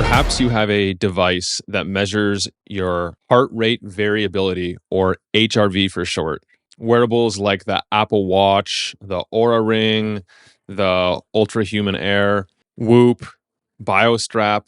Perhaps you have a device that measures your heart rate variability, or HRV for short. Wearables like the Apple Watch, the Aura Ring, the Ultra Human Air, Whoop, BioStrap,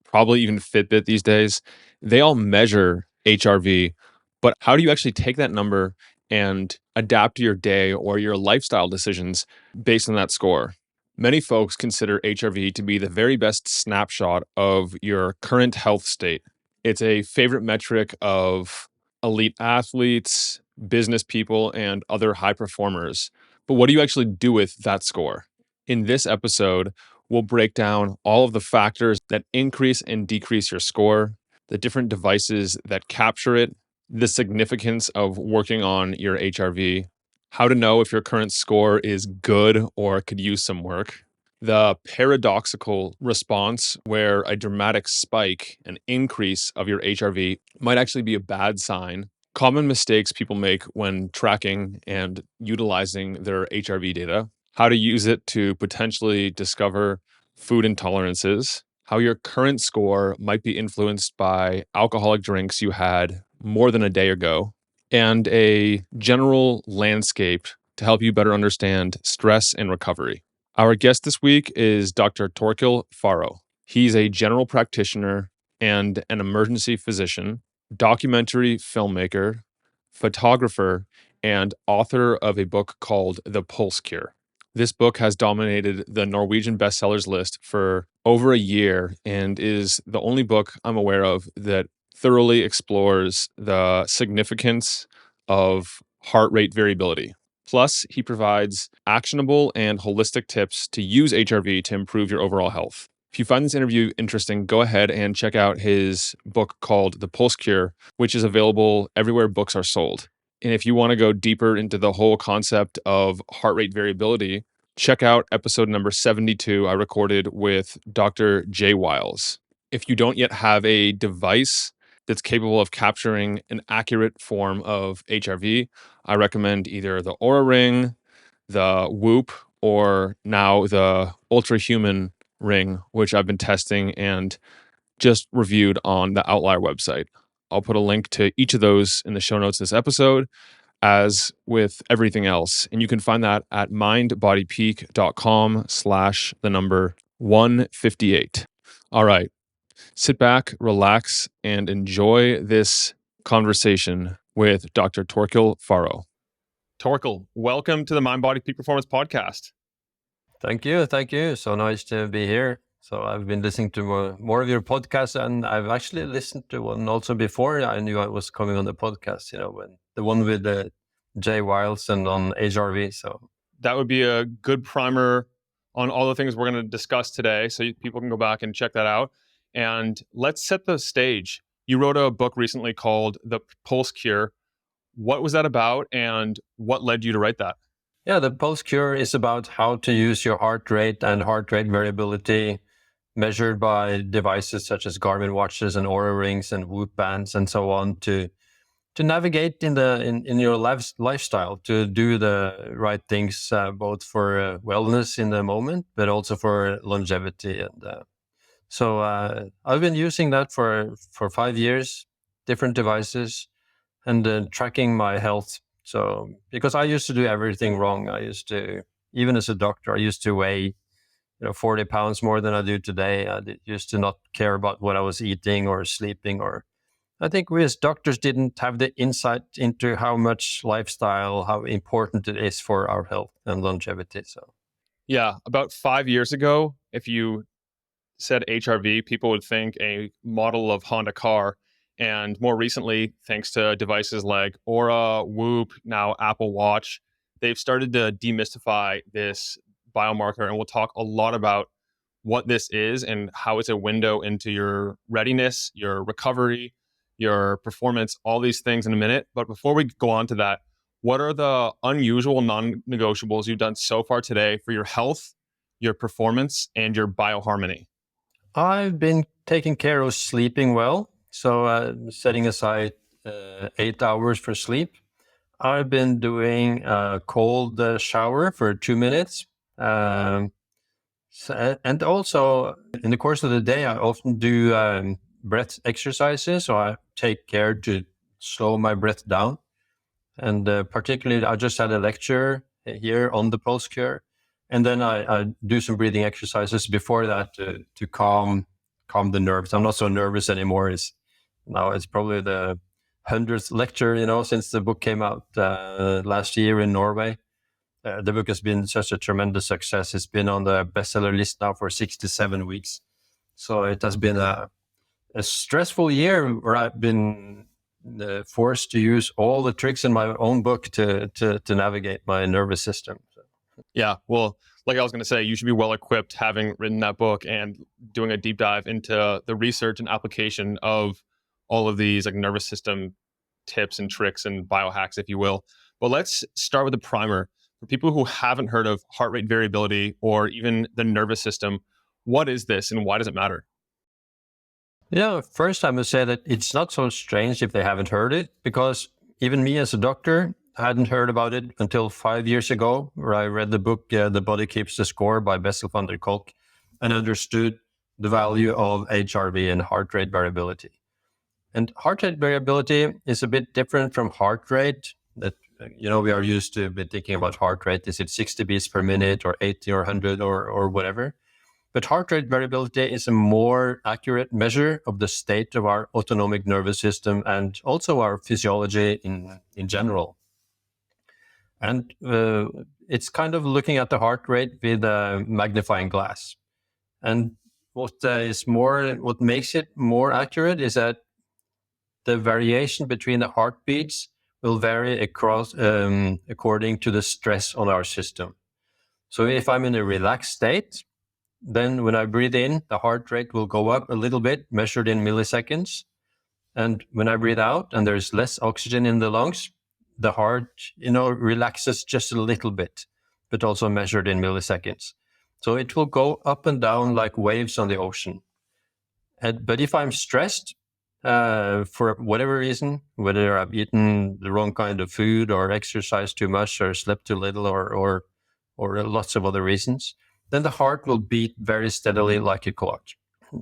probably even Fitbit these days, they all measure HRV. But how do you actually take that number and adapt your day or your lifestyle decisions based on that score? Many folks consider HRV to be the very best snapshot of your current health state. It's a favorite metric of elite athletes, business people, and other high performers. But what do you actually do with that score? In this episode, we'll break down all of the factors that increase and decrease your score, the different devices that capture it, the significance of working on your HRV, how to know if your current score is good or could use some work, the paradoxical response where a dramatic spike, an increase of your HRV might actually be a bad sign, common mistakes people make when tracking and utilizing their HRV data, how to use it to potentially discover food intolerances, how your current score might be influenced by alcoholic drinks you had more than a day ago, and a general landscape to help you better understand stress and recovery. Our guest this week is Dr. Torkil Færø. He's a general practitioner and an emergency physician, documentary filmmaker, photographer, and author of a book called The Pulse Cure. This book has dominated the Norwegian bestsellers list for over a year and is the only book I'm aware of that thoroughly explores the significance of heart rate variability. Plus, he provides actionable and holistic tips to use HRV to improve your overall health. If you find this interview interesting, go ahead and check out his book called The Pulse Cure, which is available everywhere books are sold. And if you want to go deeper into the whole concept of heart rate variability, check out episode number 72 I recorded with Dr. Jay Wiles. If you don't yet have a device that's capable of capturing an accurate form of HRV, I recommend either the Aura Ring, the Whoop, or now the Ultra Human Ring, which I've been testing and just reviewed on the Outlier website. I'll put a link to each of those in the show notes of this episode, as with everything else. And you can find that at mindbodypeak.com/158. All right. Sit back, relax, and enjoy this conversation with Dr. Torkil Færø. Torkil, welcome to the Mind Body Peak Performance Podcast. Thank you. So nice to be here. So I've been listening to more of your podcasts, and I've actually listened to one also before I knew I was coming on the podcast, when the one with the Jay Wiles and on HRV. So that would be a good primer on all the things we're going to discuss today, so people can go back and check that out. And let's set the stage. You wrote a book recently called The Pulse Cure. What was that about, and what led you to write that? Yeah, The Pulse Cure is about how to use your heart rate and heart rate variability measured by devices such as Garmin watches and Aura rings and Whoop bands and so on to navigate in your lifestyle, to do the right things, both for wellness in the moment, but also for longevity. And so I've been using that for 5 years, different devices, and tracking my health. So because I used to do everything wrong, even as a doctor, I used to weigh 40 pounds more than I do today. Used to not care about what I was eating or sleeping, or I think we as doctors didn't have the insight into how much lifestyle, how important it is for our health and longevity. So, yeah, about 5 years ago, if you said HRV, people would think a model of Honda car. And more recently, thanks to devices like Aura, Whoop, now Apple Watch, they've started to demystify this biomarker. And we'll talk a lot about what this is and how it's a window into your readiness, your recovery, your performance, all these things in a minute. But before we go on to that, what are the unusual non-negotiables you've done so far today for your health, your performance, and your bioharmony? I've been taking care of sleeping well. So setting aside 8 hours for sleep. I've been doing a cold shower for 2 minutes. So, and also in the course of the day, I often do breath exercises. So I take care to slow my breath down. And particularly, I just had a lecture here on the pulse cure. And then I do some breathing exercises before that to calm the nerves. I'm not so nervous anymore. Now it's probably the 100th lecture, since the book came out last year in Norway. The book has been such a tremendous success. It's been on the bestseller list now for 67 weeks. So it has been a stressful year where I've been forced to use all the tricks in my own book to navigate my nervous system. Yeah, well, like I was going to say, you should be well equipped having written that book and doing a deep dive into the research and application of all of these like nervous system tips and tricks and biohacks, if you will. But let's start with a primer. For people who haven't heard of heart rate variability or even the nervous system, what is this and why does it matter? Yeah, first I must say that it's not so strange if they haven't heard it, because even me as a doctor hadn't heard about it until 5 years ago, where I read the book The Body Keeps the Score by Bessel van der Kolk and understood the value of HRV and heart rate variability. And heart rate variability is a bit different from heart rate that, we are used to be thinking about heart rate. Is it 60 beats per minute or 80 or 100 or whatever? But heart rate variability is a more accurate measure of the state of our autonomic nervous system and also our physiology in general. And it's kind of looking at the heart rate with a magnifying glass. And what makes it more accurate is that the variation between the heartbeats will vary across according to the stress on our system. So if I'm in a relaxed state, then when I breathe in, the heart rate will go up a little bit, measured in milliseconds. And when I breathe out and there's less oxygen in the lungs, the heart, relaxes just a little bit, but also measured in milliseconds. So it will go up and down like waves on the ocean. But if I'm stressed, for whatever reason, whether I've eaten the wrong kind of food or exercised too much or slept too little or lots of other reasons, then the heart will beat very steadily like a clock.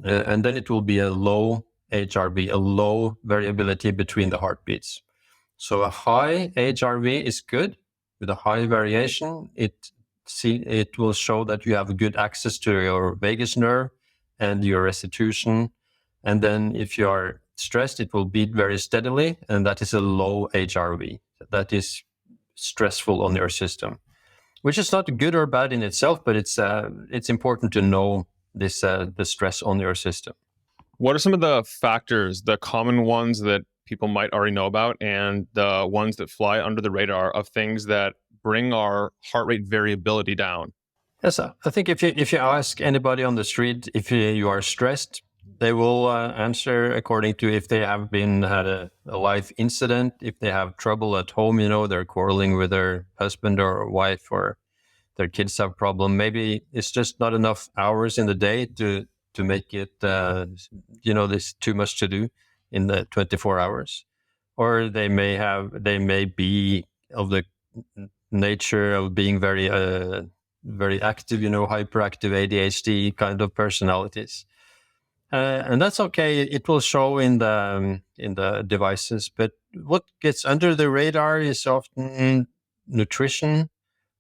And then it will be a low HRV, a low variability between the heartbeats. So a high HRV is good. With a high variation, it will show that you have good access to your vagus nerve and your restitution. And then if you are stressed, it will beat very steadily, and that is a low HRV. That is stressful on your system, which is not good or bad in itself, but it's important to know this the stress on your system. What are some of the factors, the common ones that people might already know about and the ones that fly under the radar of things that bring our heart rate variability down? Yes, I think if you ask anybody on the street if you are stressed, they will answer according to if they have had a life incident, if they have trouble at home, they're quarreling with their husband or wife, or their kids have a problem. Maybe it's just not enough hours in the day to make it, there's too much to do in the 24 hours. Or they may be of the nature of being very, very active, hyperactive ADHD kind of personalities. And that's okay. It will show in the devices. But what gets under the radar is often nutrition,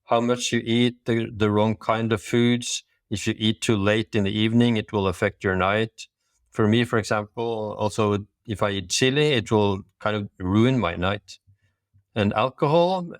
how much you eat, the wrong kind of foods. If you eat too late in the evening, it will affect your night. For me, for example, also if I eat chili, it will kind of ruin my night. And alcohol,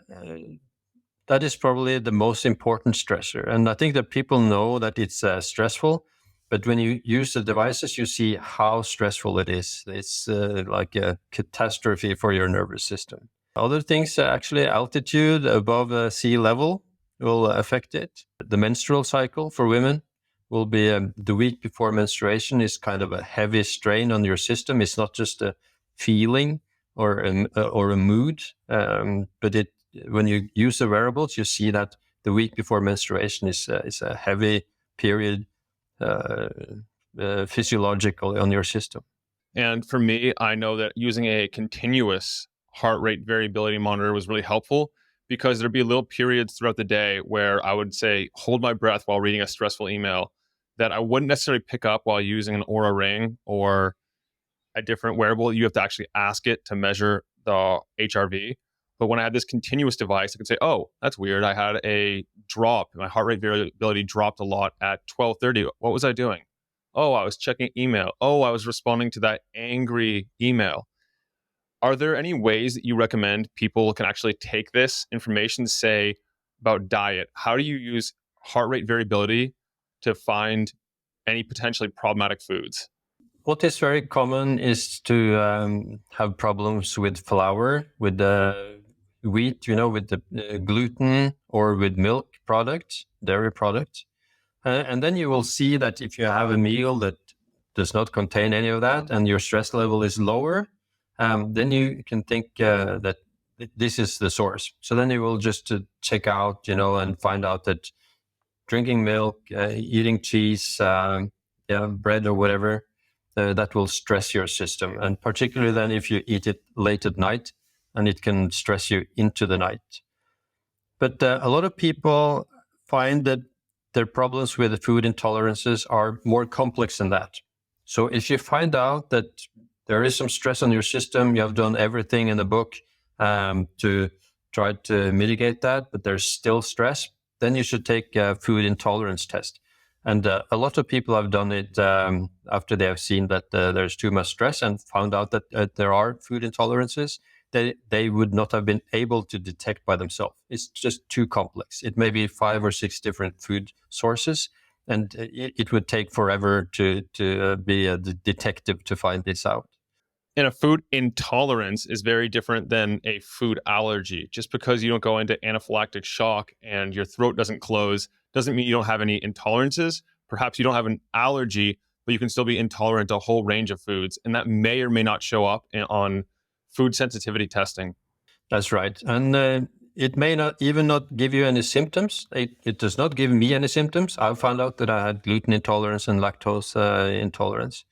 that is probably the most important stressor. And I think that people know that it's stressful, but when you use the devices, you see how stressful it is. It's like a catastrophe for your nervous system. Other things, actually, altitude above sea level will affect it. The menstrual cycle for women will be the week before menstruation is kind of a heavy strain on your system. It's not just a feeling or a mood, but when you use the wearables, you see that the week before menstruation is a heavy period physiologically on your system. And for me, I know that using a continuous heart rate variability monitor was really helpful because there'd be little periods throughout the day where I would say, hold my breath while reading a stressful email that I wouldn't necessarily pick up while using an Aura ring or a different wearable. You have to actually ask it to measure the HRV. But when I had this continuous device, I could say, oh, that's weird. I had a drop. My heart rate variability dropped a lot at 12:30. What was I doing? Oh, I was checking email. Oh, I was responding to that angry email. Are there any ways that you recommend people can actually take this information, say about diet? How do you use heart rate variability to find any potentially problematic foods? What is very common is to have problems with flour, with the wheat, with the gluten, or with milk products, dairy products. And then you will see that if you have a meal that does not contain any of that and your stress level is lower, then you can think that this is the source. So then you will just check out, and find out that drinking milk, eating cheese, bread or whatever, that will stress your system. And particularly then if you eat it late at night, and it can stress you into the night. But a lot of people find that their problems with the food intolerances are more complex than that. So if you find out that there is some stress on your system, you have done everything in the book to try to mitigate that, but there's still stress, then you should take a food intolerance test. And a lot of people have done it after they have seen that there's too much stress and found out that there are food intolerances that they would not have been able to detect by themselves. It's just too complex. It may be 5 or 6 different food sources, and it would take forever to be a detective to find this out. And a food intolerance is very different than a food allergy. Just because you don't go into anaphylactic shock and your throat doesn't close doesn't mean you don't have any intolerances. Perhaps you don't have an allergy, but you can still be intolerant to a whole range of foods. And that may or may not show up on food sensitivity testing. That's right. And it may not even not give you any symptoms. It does not give me any symptoms. I found out that I had gluten intolerance and lactose intolerance.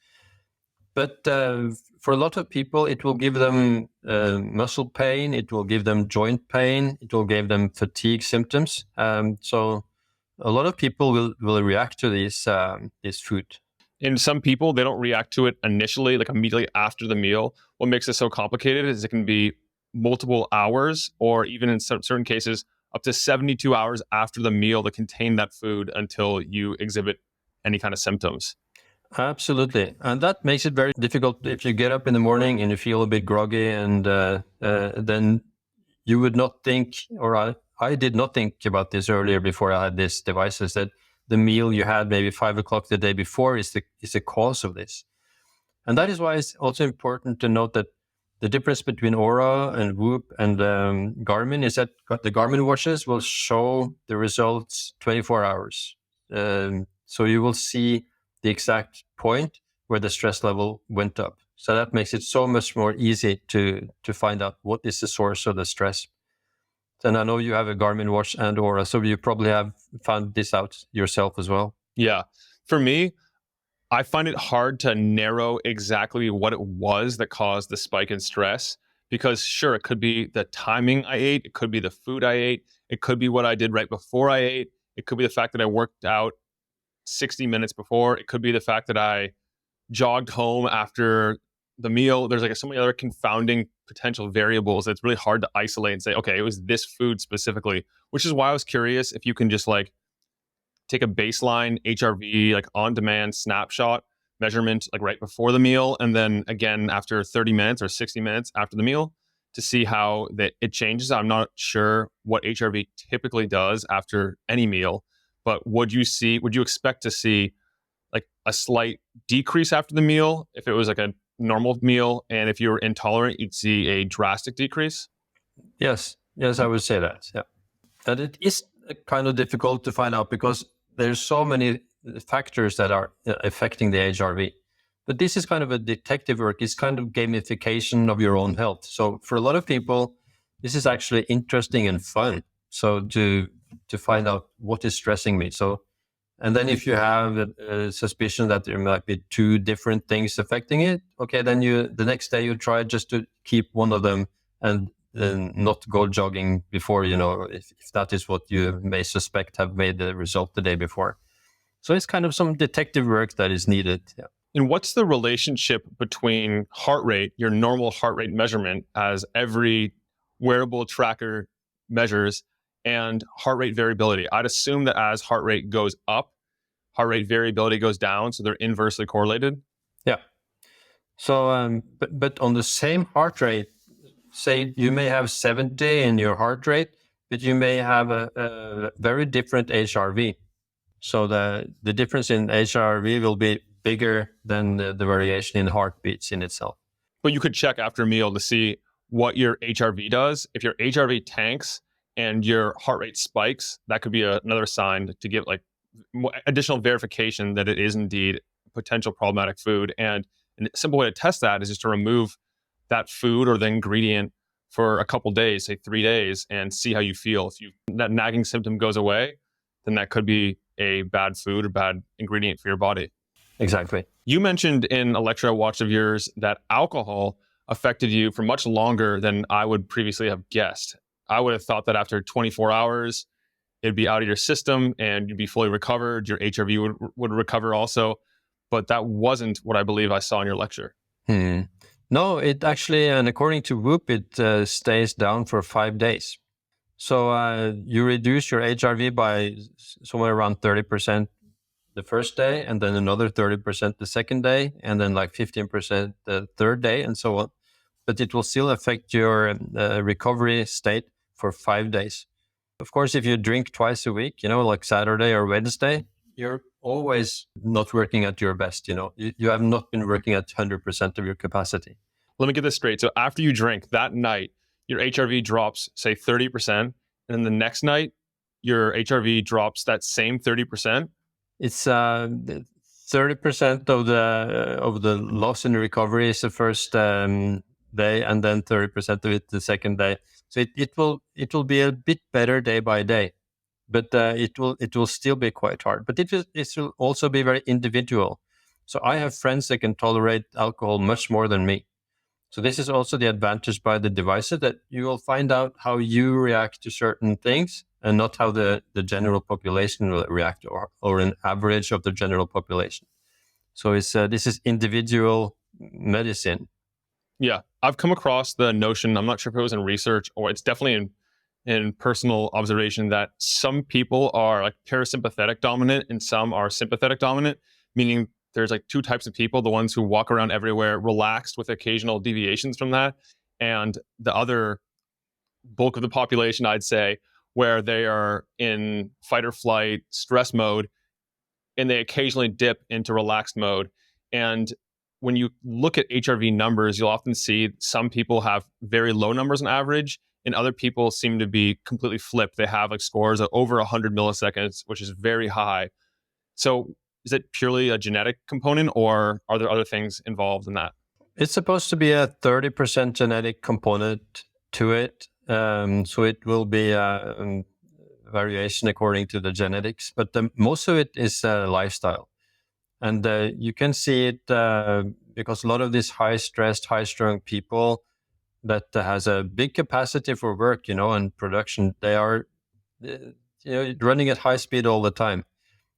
But for a lot of people, it will give them muscle pain, it will give them joint pain, it will give them fatigue symptoms. So a lot of people will react to this food. In some people, they don't react to it initially, like immediately after the meal. What makes it so complicated is it can be multiple hours, or even in certain cases, up to 72 hours after the meal to contain that food until you exhibit any kind of symptoms. Absolutely. And that makes it very difficult if you get up in the morning and you feel a bit groggy, and then you would not think, or I did not think about this earlier before I had this device, is that the meal you had maybe 5 o'clock the day before is the cause of this. And that is why it's also important to note that the difference between Aura and Whoop and Garmin is that the Garmin watches will show the results 24 hours. So you will see the exact point where the stress level went up. So that makes it so much more easy to find out what is the source of the stress. And I know you have a Garmin watch and Aura, so you probably have found this out yourself as well. Yeah. For me, I find it hard to narrow exactly what it was that caused the spike in stress, because sure, it could be the timing I ate, it could be the food I ate, it could be what I did right before I ate, it could be the fact that I worked out 60 minutes before, it could be the fact that I jogged home after the meal. There's like so many other confounding potential variables that's really hard to isolate and say, okay, it was this food specifically, which is why I was curious if you can just like take a baseline HRV, like on demand snapshot measurement, like right before the meal. And then again, after 30 minutes or 60 minutes after the meal to see how that it changes. I'm not sure what HRV typically does after any meal, but would you expect to see like a slight decrease after the meal if it was like a normal meal, and if you're intolerant you'd see a drastic decrease? Yes, I would say that. Yeah, and it is kind of difficult to find out because there's so many factors that are affecting the HRV. But this is kind of a detective work. It's kind of gamification of your own health. So for a lot of people, this is actually interesting and fun. So to find out what is stressing me. So, and then if you have a suspicion that there might be 2 different things affecting it, okay, then the next day you try just to keep one of them and not go jogging before, if that is what you may suspect have made the result the day before. So it's kind of some detective work that is needed. Yeah. And what's the relationship between heart rate, your normal heart rate measurement, as every wearable tracker measures, and heart rate variability? I'd assume that as heart rate goes up, heart rate variability goes down, so they're inversely correlated. Yeah. So, but on the same heart rate, say you may have 70 in your heart rate, but you may have a very different HRV. So the difference in HRV will be bigger than the variation in heartbeats in itself. But you could check after a meal to see what your HRV does. If your HRV tanks and your heart rate spikes, that could be another sign to give like additional verification that it is indeed potential problematic food. And a simple way to test that is just to remove that food or the ingredient for a couple days, say 3 days, and see how you feel. If that nagging symptom goes away, then that could be a bad food or bad ingredient for your body. Exactly. You mentioned in a lecture I watched of yours that alcohol affected you for much longer than I would previously have guessed. I would have thought that after 24 hours, it'd be out of your system and you'd be fully recovered. Your HRV would recover also. But that wasn't what I believe I saw in your lecture. No, it actually, and according to Whoop, it stays down for 5 days. So you reduce your HRV by somewhere around 30% the first day, and then another 30% the second day, and then like 15% the third day, and so on. But it will still affect your recovery state for 5 days. Of course, if you drink twice a week, like Saturday or Wednesday, you're always not working at your best. You have not been working at 100% of your capacity. Let me get this straight. So after you drink that night, your HRV drops, say 30%, and then the next night, your HRV drops that same 30%. It's 30% of the loss in recovery is the first day, and then 30% of it the second day. So it will be a bit better day by day, but it will still be quite hard. But it will also be very individual. So I have friends that can tolerate alcohol much more than me. So this is also the advantage by the devices, that you will find out how you react to certain things and not how the general population will react, or an average of the general population. So this is individual medicine. Yeah, I've come across the notion, I'm not sure if it was in research or it's definitely in personal observation, that some people are like parasympathetic dominant and some are sympathetic dominant, meaning there's like two types of people: the ones who walk around everywhere relaxed with occasional deviations from that, and the other bulk of the population, I'd say, where they are in fight or flight stress mode and they occasionally dip into relaxed mode. And when you look at HRV numbers, you'll often see some people have very low numbers on average, and other people seem to be completely flipped. They have like scores of over 100 milliseconds, which is very high. So is it purely a genetic component, or are there other things involved in that? It's supposed to be a 30% genetic component to it. So it will be a variation according to the genetics, but most of it is lifestyle. And you can see it because a lot of these high-stressed, high-strung people that has a big capacity for work, and production, they are running at high speed all the time.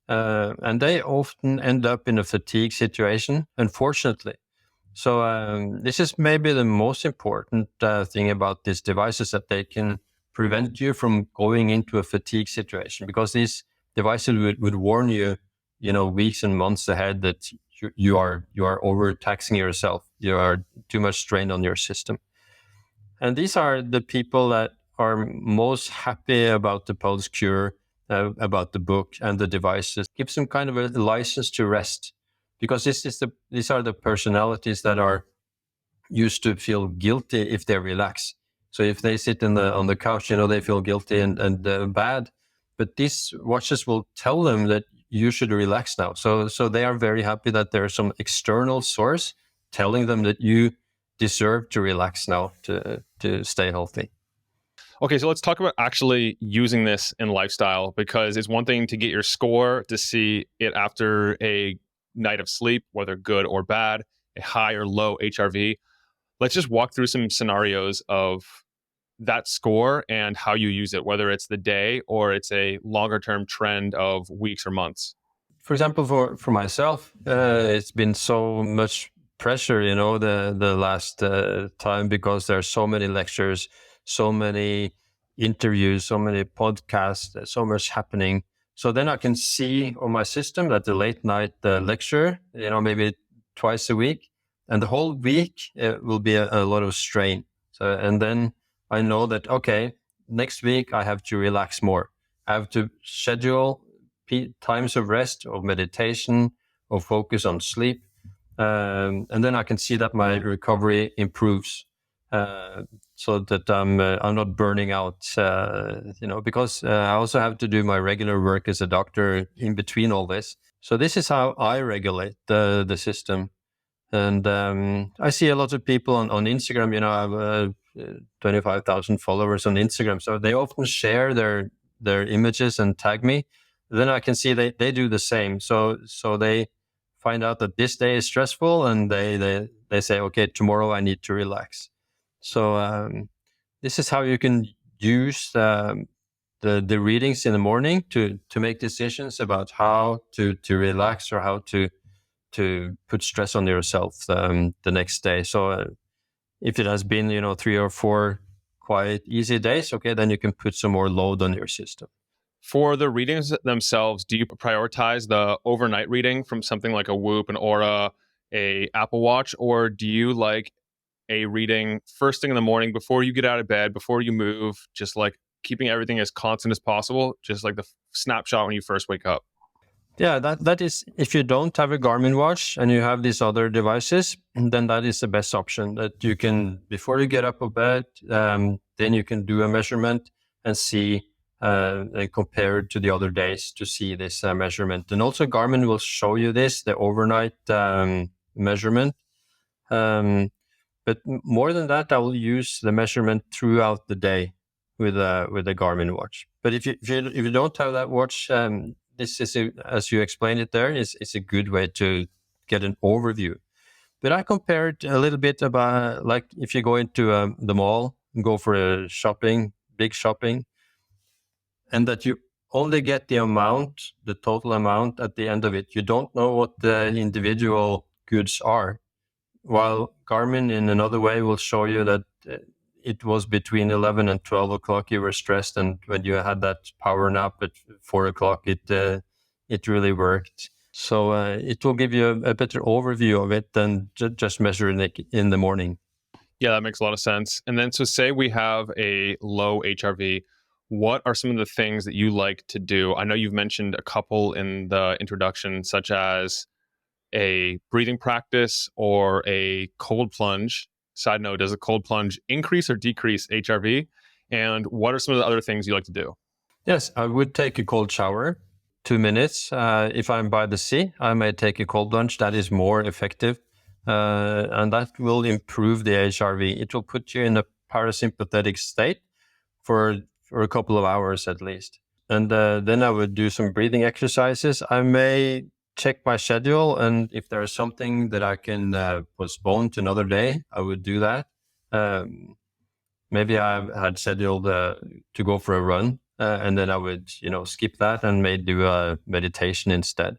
And they often end up in a fatigue situation, unfortunately. So this is maybe the most important thing about these devices, that they can prevent you from going into a fatigue situation, because these devices would warn you, weeks and months ahead, that you are overtaxing yourself. You are too much strain on your system. And these are the people that are most happy about the Pulse Cure, about the book and the devices. Gives them kind of a license to rest, because these are the personalities that are used to feel guilty if they relax. So if they sit on the couch, they feel guilty and bad. But these watches will tell them that you should relax now. So they are very happy that there's some external source telling them that you deserve to relax now to stay healthy. Okay, so let's talk about actually using this in lifestyle, because it's one thing to get your score, to see it after a night of sleep, whether good or bad, a high or low HRV. Let's just walk through some scenarios of that score and how you use it, whether it's the day or it's a longer term trend of weeks or months? For example, for myself, it's been so much pressure, the last time, because there are so many lectures, so many interviews, so many podcasts, so much happening. So then I can see on my system that the late night lecture, maybe twice a week, and the whole week will be a lot of strain. So, and then I know that, okay, next week I have to relax more. I have to schedule times of rest, of meditation, of focus on sleep. And then I can see that my recovery improves, so that I'm not burning out, because I also have to do my regular work as a doctor in between all this. So this is how I regulate the system. And I see a lot of people on Instagram, I have 25,000 followers on Instagram. So they often share their images and tag me. Then I can see they do the same. So they find out that this day is stressful, and they say, okay, tomorrow I need to relax. So this is how you can use the readings in the morning to make decisions about how to relax, or how to put stress on yourself the next day. So if it has been 3 or 4 quiet, easy days, okay, then you can put some more load on your system. For the readings themselves, do you prioritize the overnight reading from something like a Whoop, an Aura, a Apple Watch, or do you like a reading first thing in the morning before you get out of bed, before you move, just like keeping everything as constant as possible, just like the snapshot when you first wake up? Yeah, that is, if you don't have a Garmin watch and you have these other devices, then that is the best option, that you can, before you get up of bed, then you can do a measurement and see, and compare it to the other days to see this measurement. And also Garmin will show you this, the overnight measurement. But more than that, I will use the measurement throughout the day with a Garmin watch. But if you don't have that watch, this is, as you explained it there, is a good way to get an overview. But I compared a little bit about, like, if you go into the mall and go for a big shopping, and that you only get the total amount at the end of it. You don't know what the individual goods are. While Garmin in another way will show you that it was between 11 and 12 o'clock you were stressed, and when you had that power nap at 4 o'clock, it really worked. So it will give you a better overview of it than just measuring it in the morning. Yeah, that makes a lot of sense. And then, so say we have a low HRV, what are some of the things that you like to do? I know you've mentioned a couple in the introduction, such as a breathing practice or a cold plunge. Side note, does a cold plunge increase or decrease HRV? And what are some of the other things you like to do? Yes, I would take a cold shower, 2 minutes. If I'm by the sea, I may take a cold plunge. That is more effective. And that will improve the HRV. It will put you in a parasympathetic state for a couple of hours at least. And then I would do some breathing exercises. I may check my schedule, and if there is something that I can postpone to another day, I would do that. Maybe I had scheduled to go for a run, and then I would, skip that and may do a meditation instead.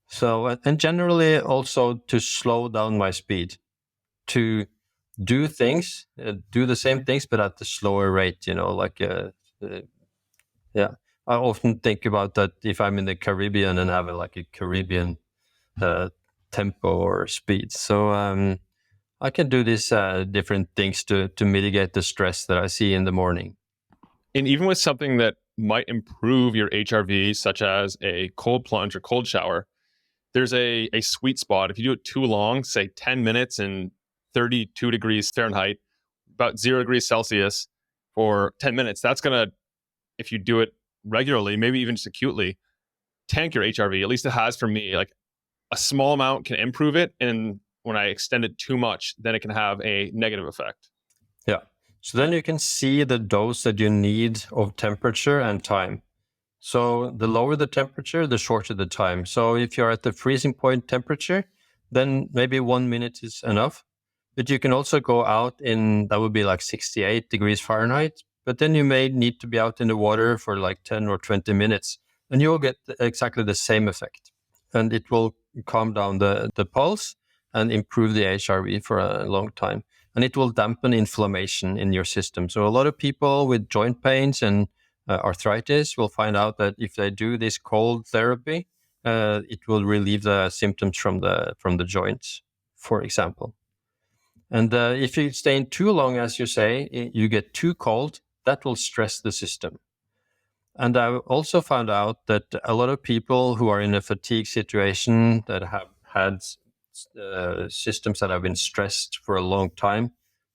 So, and generally also to slow down my speed, to do things, do the same things, but at a slower rate, yeah. I often think about that if I'm in the Caribbean and have a Caribbean tempo or speed. So I can do these different things to mitigate the stress that I see in the morning. And even with something that might improve your HRV, such as a cold plunge or cold shower, there's a sweet spot. If you do it too long, say 10 minutes and 32 degrees Fahrenheit, about 0 degrees Celsius for 10 minutes, that's going to, if you do it regularly, maybe even just acutely, tank your HRV. At least it has for me. Like, a small amount can improve it. And when I extend it too much, then it can have a negative effect. Yeah. So then you can see the dose that you need of temperature and time. So the lower the temperature, the shorter the time. So if you're at the freezing point temperature, then maybe 1 minute is enough. But you can also go out in, that would be like 68 degrees Fahrenheit, but then you may need to be out in the water for like 10 or 20 minutes, and you'll get exactly the same effect. And it will calm down the pulse and improve the HRV for a long time. And it will dampen inflammation in your system. So a lot of people with joint pains and arthritis will find out that if they do this cold therapy, it will relieve the symptoms from the joints, for example. And if you stay in too long, as you say, you get too cold, that will stress the system. And I also found out that a lot of people who are in a fatigue situation that have had systems that have been stressed for a long time,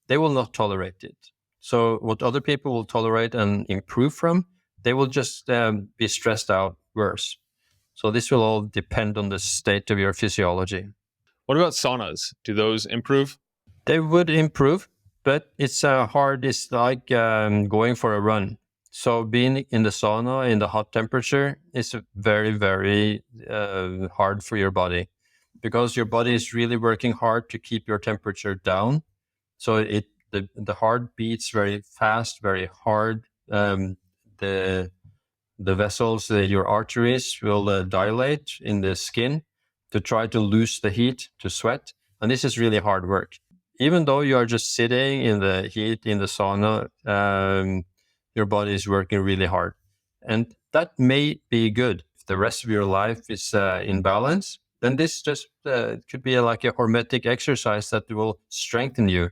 they will not tolerate it. So what other people will tolerate and improve from, they will just be stressed out worse. So this will all depend on the state of your physiology. What about saunas? Do those improve? They would improve, but it's hard. It's like going for a run. So being in the sauna in the hot temperature is very, very hard for your body, because your body is really working hard to keep your temperature down. So the heart beats very fast, very hard. The vessels, your arteries will dilate in the skin to try to lose the heat to sweat. And this is really hard work. Even though you are just sitting in the heat in the sauna, your body is working really hard. And that may be good. If the rest of your life is in balance, then this just could be like a hormetic exercise that will strengthen you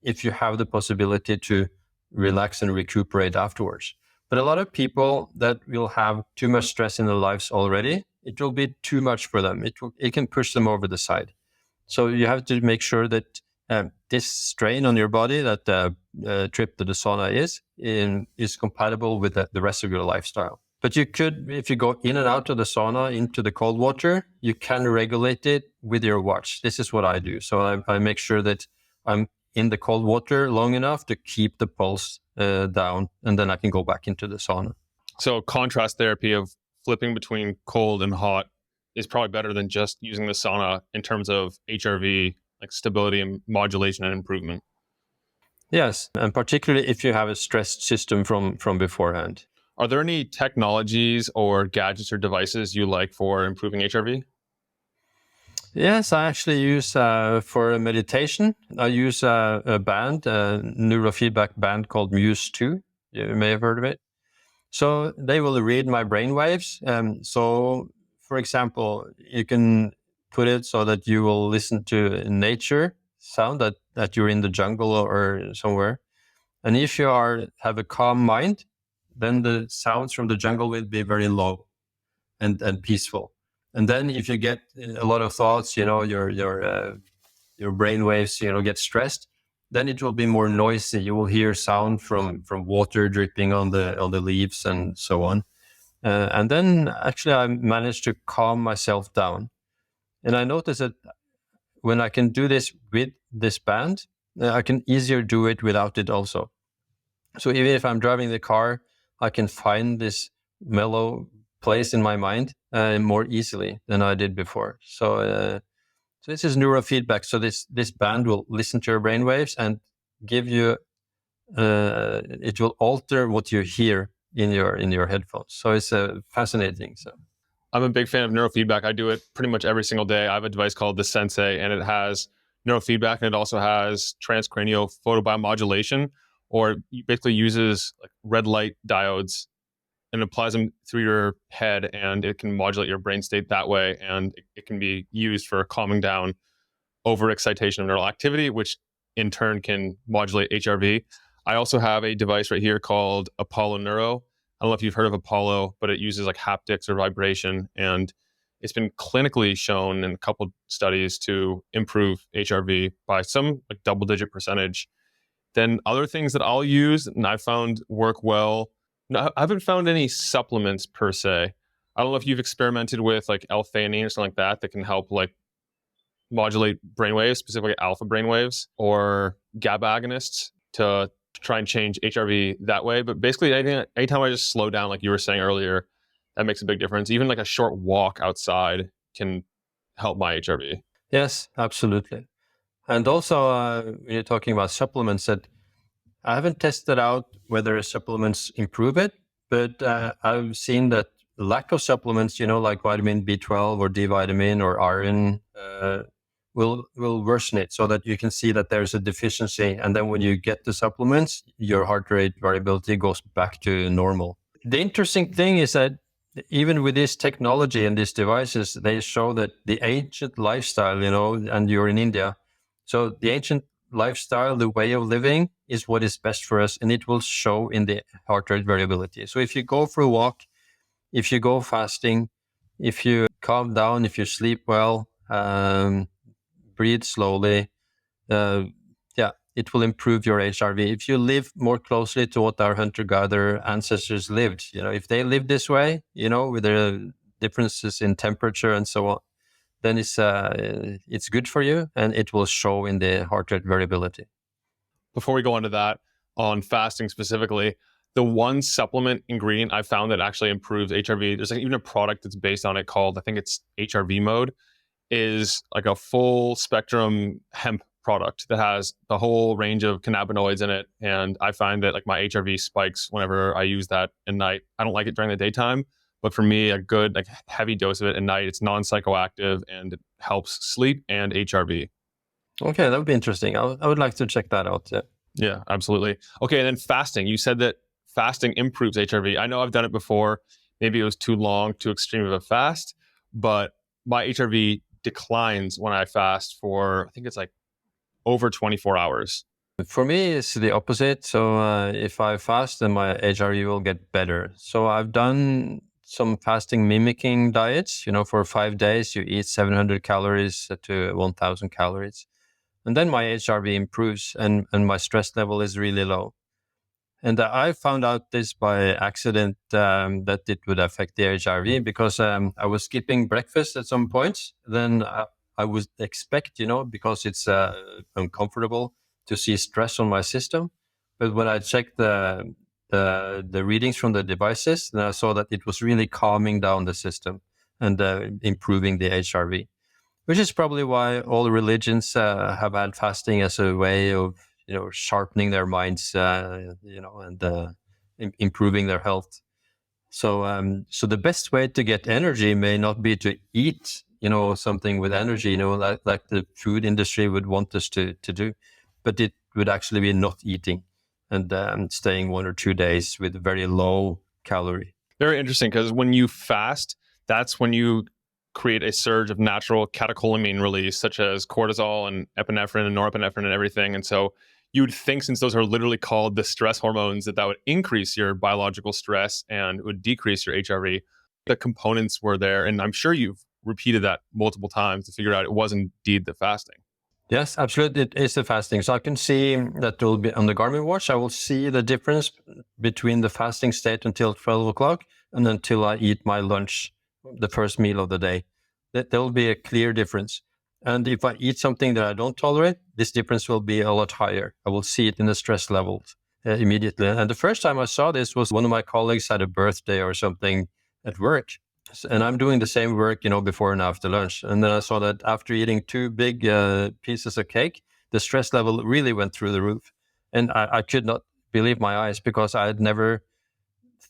if you have the possibility to relax and recuperate afterwards. But a lot of people that will have too much stress in their lives already, it will be too much for them. It can push them over the side. So you have to make sure that this strain on your body that the trip to the sauna is compatible with the rest of your lifestyle. But you could, if you go in and out of the sauna into the cold water, you can regulate it with your watch. This is what I do. So I make sure that I'm in the cold water long enough to keep the pulse down, and then I can go back into the sauna. So contrast therapy of flipping between cold and hot is probably better than just using the sauna in terms of HRV, like stability and modulation and improvement. Yes, and particularly if you have a stressed system from beforehand. Are there any technologies or gadgets or devices you like for improving HRV? Yes, I actually use for meditation. I use a band, a neurofeedback band called Muse 2. You may have heard of it. So they will read my brain waves. So, for example, you can put it so that you will listen to nature sound that you're in the jungle or somewhere. And if you have a calm mind, then the sounds from the jungle will be very low and peaceful. And then if you get a lot of thoughts, your brain waves, get stressed, then it will be more noisy. You will hear sound from water dripping on the leaves and so on. And then actually I managed to calm myself down. And I noticed that when I can do this with this band, I can easier do it without it also. So even if I'm driving the car, I can find this mellow place in my mind more easily than I did before. So this is neurofeedback. So this band will listen to your brainwaves and give you. It will alter what you hear in your headphones. So it's fascinating. So I'm a big fan of neurofeedback. I do it pretty much every single day. I have a device called the Sensei, and it has neurofeedback, and it also has transcranial photobiomodulation, or it basically uses like red light diodes and applies them through your head, and it can modulate your brain state that way. And it can be used for calming down overexcitation of neural activity, which in turn can modulate HRV. I also have a device right here called Apollo Neuro. I don't know if you've heard of Apollo, but it uses like haptics or vibration, and it's been clinically shown in a couple studies to improve HRV by some like double-digit percentage. Then other things that I'll use and I found work well. No, I haven't found any supplements per se. I don't know if you've experimented with like L-theanine or something like that can help like modulate brainwaves, specifically alpha brainwaves, or GABA agonists to try and change HRV that way. But basically, anytime I just slow down, like you were saying earlier, that makes a big difference. Even like a short walk outside can help my HRV. yes, absolutely. And also, when you're talking about supplements, that I haven't tested out whether supplements improve it, but I've seen that lack of supplements, like vitamin B12 or D vitamin or iron, will worsen it, so that you can see that there's a deficiency. And then when you get the supplements, your heart rate variability goes back to normal. The interesting thing is that even with this technology and these devices, they show that the ancient lifestyle, and you're in India. So the ancient lifestyle, the way of living is what is best for us, and it will show in the heart rate variability. So if you go for a walk, if you go fasting, if you calm down, if you sleep well, breathe slowly, uh, yeah, it will improve your HRV. If you live more closely to what our hunter-gatherer ancestors lived, if they lived this way, with the differences in temperature and so on, then it's good for you, and it will show in the heart rate variability. Before we go into that, on fasting specifically, the one supplement ingredient I found that actually improves HRV, there's even a product that's based on it called, I think it's HRV mode, is like a full spectrum hemp product that has the whole range of cannabinoids in it. And I find that like my HRV spikes whenever I use that at night. I don't like it during the daytime, but for me, a good like heavy dose of it at night, it's non-psychoactive and it helps sleep and HRV. Okay, that would be interesting. I would like to check that out. Yeah. Yeah, absolutely. Okay, and then fasting. You said that fasting improves HRV. I know I've done it before. Maybe it was too long, too extreme of a fast, but my HRV declines when I fast for, I think it's like over 24 hours. For me, it's the opposite. So if I fast, then my HRV will get better. So I've done some fasting mimicking diets. For 5 days, you eat 700 calories to 1,000 calories. And then my HRV improves, and my stress level is really low. And I found out this by accident, that it would affect the HRV, because I was skipping breakfast at some point. Then I would expect, because it's uncomfortable to see stress on my system. But when I checked the readings from the devices, then I saw that it was really calming down the system and improving the HRV, which is probably why all religions have had fasting as a way of sharpening their minds, and improving their health. So the best way to get energy may not be to eat something with energy, like the food industry would want us to do, but it would actually be not eating and staying 1 or 2 days with very low calorie. Very interesting, because when you fast, that's when you create a surge of natural catecholamine release, such as cortisol and epinephrine and norepinephrine and everything. And so you'd think, since those are literally called the stress hormones, that would increase your biological stress and would decrease your HRV. The components were there, and I'm sure you've repeated that multiple times to figure out it was indeed the fasting. Yes, absolutely. It is the fasting. So I can see that will be on the Garmin watch. I will see the difference between the fasting state until 12 o'clock and until I eat my lunch, the first meal of the day. There will be a clear difference. And if I eat something that I don't tolerate, this difference will be a lot higher. I will see it in the stress levels immediately. And the first time I saw this was one of my colleagues had a birthday or something at work. And I'm doing the same work, before and after lunch. And then I saw that after eating 2 big pieces of cake, the stress level really went through the roof. And I could not believe my eyes, because I had never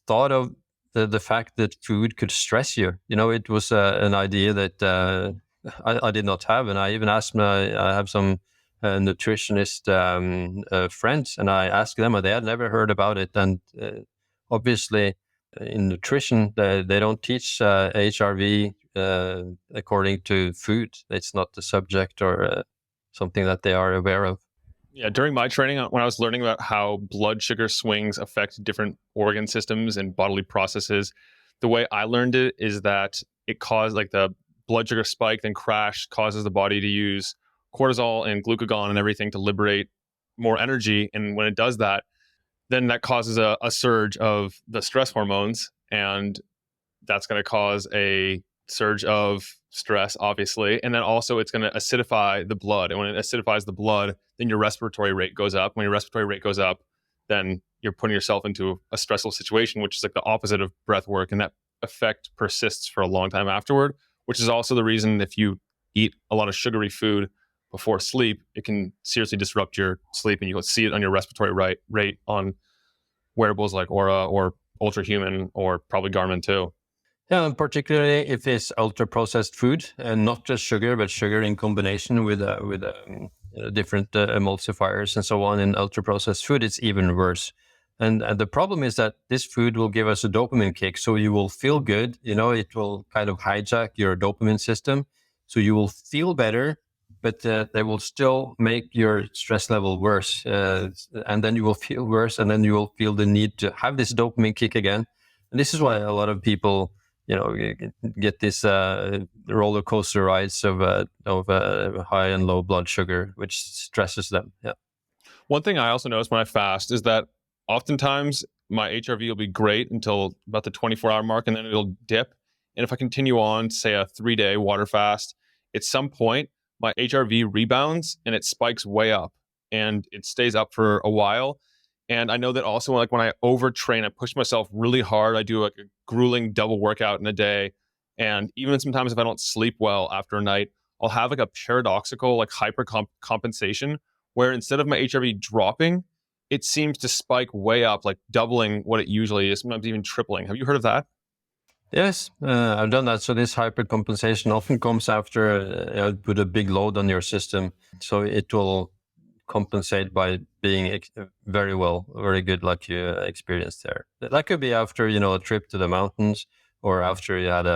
thought of the fact that food could stress you. It was an idea that I did not have. And I even asked I have some nutritionist friends, and I asked them, they had never heard about it. And obviously, in nutrition, they don't teach HRV according to food. It's not the subject or something that they are aware of. Yeah, during my training, when I was learning about how blood sugar swings affect different organ systems and bodily processes, the way I learned it is that it caused like the blood sugar spike, then crash, causes the body to use cortisol and glucagon and everything to liberate more energy. And when it does that, then that causes a surge of the stress hormones, and that's going to cause a surge of stress, obviously. And then also it's going to acidify the blood. And when it acidifies the blood, then your respiratory rate goes up. When your respiratory rate goes up, then you're putting yourself into a stressful situation, which is like the opposite of breath work. And that effect persists for a long time afterward, which is also the reason if you eat a lot of sugary food before sleep, it can seriously disrupt your sleep, and you can see it on your respiratory rate on wearables like Aura or Ultrahuman or probably Garmin too. Yeah, and particularly if it's ultra processed food and not just sugar, but sugar in combination with different emulsifiers and so on in ultra processed food, it's even worse. And the problem is that this food will give us a dopamine kick, so you will feel good. It will kind of hijack your dopamine system, so you will feel better, but they will still make your stress level worse, and then you will feel worse, and then you will feel the need to have this dopamine kick again. And this is why a lot of people get this roller coaster rides of high and low blood sugar, which stresses them. Yeah. One thing I also notice when I fast is that oftentimes my HRV will be great until about the 24-hour mark, and then it'll dip. And if I continue on, say a 3-day water fast, at some point my HRV rebounds and it spikes way up, and it stays up for a while. And I know that also, like, when I overtrain, I push myself really hard. I do like a grueling double workout in a day. And even sometimes if I don't sleep well after a night, I'll have like a paradoxical, like hyper compensation, where instead of my HRV dropping, it seems to spike way up, like doubling what it usually is, sometimes even tripling. Have you heard of that? Yes, I've done that. So this hypercompensation often comes after put a big load on your system. So it will compensate by being very good, like you experienced there. That could be after, a trip to the mountains, or after you had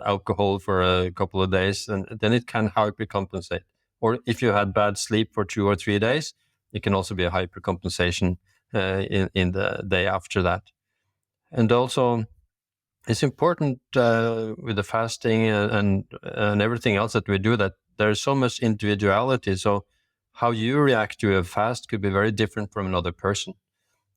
alcohol for a couple of days, and then it can hypercompensate. Or if you had bad sleep for 2 or 3 days, it can also be a hypercompensation in the day after that. And also, it's important with the fasting and everything else that we do, that there's so much individuality. So how you react to a fast could be very different from another person.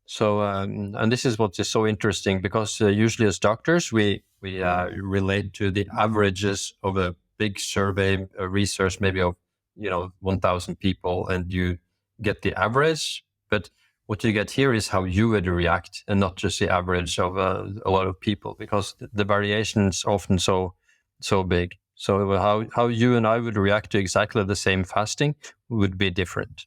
So, and this is what is so interesting, because usually as doctors, we relate to the averages of a big survey, a research maybe of 1,000 people, and you get the average. But what you get here is how you would react, and not just the average of a lot of people, because the variation is often so big. So how you and I would react to exactly the same fasting would be different.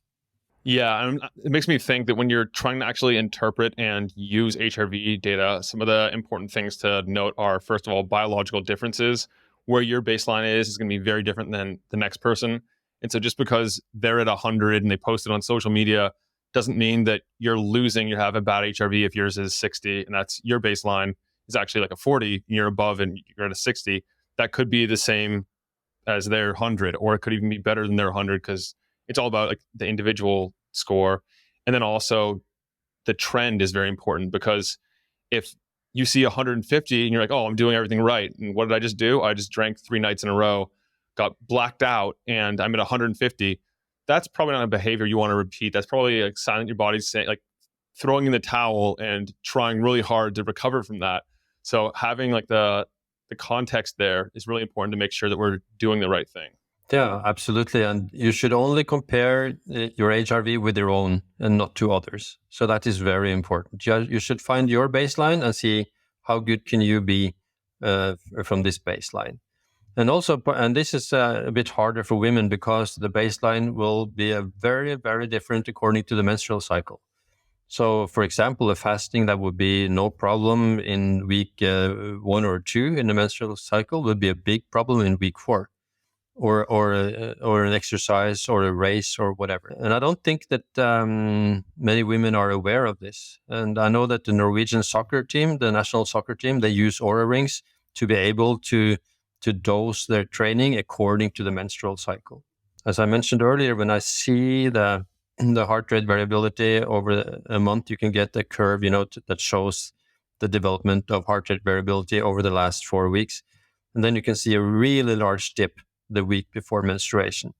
Yeah, and it makes me think that when you're trying to actually interpret and use HRV data, some of the important things to note are, first of all, biological differences. Where your baseline is going to be very different than the next person. And so just because they're at 100 and they post it on social media doesn't mean that you're losing, you have a bad HRV if yours is 60 and that's your baseline is actually like a 40 and you're above and you're at a 60. That could be the same as their 100, or it could even be better than their 100, because it's all about like the individual score. And then also the trend is very important, because if you see 150 and you're like, oh, I'm doing everything right, and what did I just do? I just drank 3 nights in a row, got blacked out, and I'm at 150. That's probably not a behavior you want to repeat. That's probably like silent your body's saying, like throwing in the towel and trying really hard to recover from that. So having like the context there is really important to make sure that we're doing the right thing. Yeah, absolutely. And you should only compare your HRV with your own and not to others. So that is very important. You should find your baseline and see how good can you be from this baseline. And also, and this is a bit harder for women, because the baseline will be a very, very different according to the menstrual cycle. So, for example, a fasting that would be no problem in week 1 or 2 in the menstrual cycle would be a big problem in week 4. Or an exercise or a race or whatever. And I don't think that many women are aware of this. And I know that the Norwegian soccer team, the national soccer team, they use Oura rings to be able to dose their training according to the menstrual cycle. As I mentioned earlier, when I see the heart rate variability over a month, you can get a curve, that shows the development of heart rate variability over the last 4 weeks. And then you can see a really large dip the week before menstruation.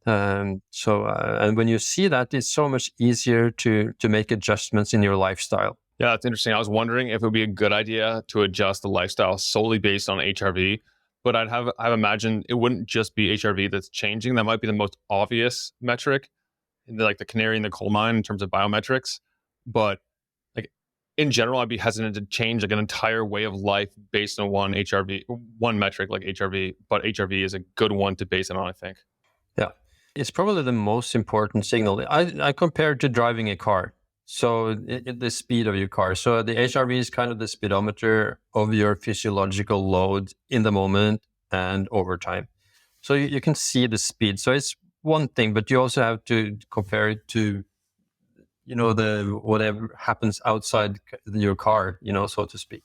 And when you see that, it's so much easier to make adjustments in your lifestyle. Yeah, that's interesting. I was wondering if it would be a good idea to adjust the lifestyle solely based on HRV, but I've imagined it wouldn't just be HRV that's changing. That might be the most obvious metric, like the canary in the coal mine in terms of biometrics. But like in general, I'd be hesitant to change like an entire way of life based on one metric like HRV. But HRV is a good one to base it on, I think. Yeah. It's probably the most important signal. I compare it to driving a car. So the speed of your car. So the HRV is kind of the speedometer of your physiological load in the moment and over time. So you can see the speed. So it's one thing, but you also have to compare it to, the whatever happens outside your car, so to speak.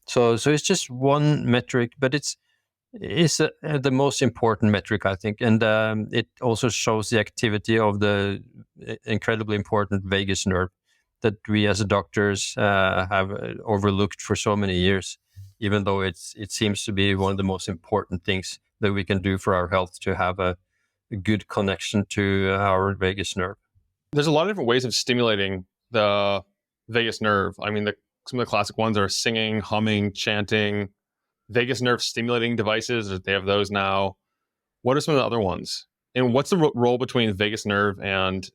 So it's just one metric, but it's the most important metric, I think, and it also shows the activity of the incredibly important vagus nerve that we as doctors have overlooked for so many years, even though it seems to be one of the most important things that we can do for our health, to have a good connection to our vagus nerve. There's a lot of different ways of stimulating the vagus nerve. I mean, some of the classic ones are singing, humming, chanting. Vagus nerve stimulating devices, they have those now. What are some of the other ones? And what's the role between vagus nerve and